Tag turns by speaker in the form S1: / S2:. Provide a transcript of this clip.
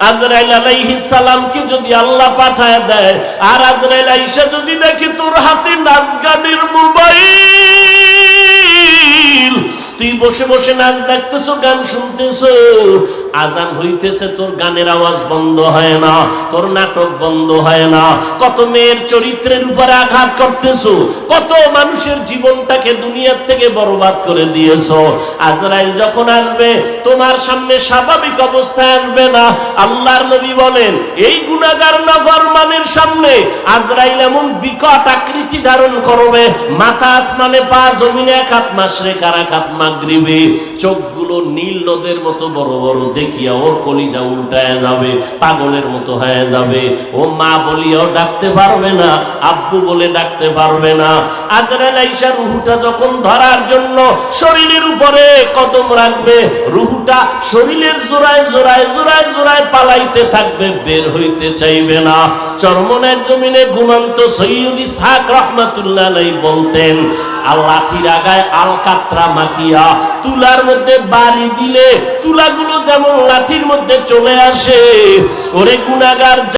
S1: আজরাইল আলাইহিস সালামকে যদি আল্লাহ পাঠায় দেয়, আর আজরাইল আইসা যদি দেখে তোর হাতে নাচ গানের মোবাইল, তুই বসে বসে নাচ দেখতেছো, গান শুনতেছো, আজান হইতেছে, তোর গানের আওয়াজ বন্ধ হয় না, তোর নাটক বন্ধ হয় না, কত মেয়ের চরিত্রের উপরে আঘাত করতেছো, কত মানুষের জীবনটাকে দুনিয়ার থেকে বরবাদ করে দিয়েছো। আজরাইল যখন আসবে তোমার সামনে স্বাভাবিক অবস্থায় আসবে না। আল্লাহর নবী বলেন, এই গুনাহগার নাফরমানের সামনে আজরাইল এমন বিকট আকৃতি ধারণ করবে, মাথা আসমানে, পা জমিনে, এক হাত মাশরিক আর এক হাত মাগরিবে, চোখগুলো নীল নদের মতো বড় বড়, দেখিয়া ওর কলিজা উল্টায় যাবে, পাগলের মতো হয়ে যাবে। ও মা বলিয়াও ডাকতে পারবে না, আব্বু বলে ডাকতে পারবে না। আজরাইল আইসা রুহুটা যখন ধরার জন্য শরীরের উপরে কদম রাখবে, রুহুটা শরীরের জোড়ায় জোড়ায় জোড়ায় জোড়ায় পালাইতে থাকবে, বের হইতে চাইবে না। চরমনের জমিনে ঘুমন্ত সৈয়দ ইসহাক রাহমাতুল্লাহ আলাইহি বলতেন, লাঠির আগায় আলকাতরা মাখিয়া তুলার মধ্যে বাড়ি দিলে তুলাগুলো যেমন লাঠির মধ্যে চলে আসে, ওরে গুনাহগার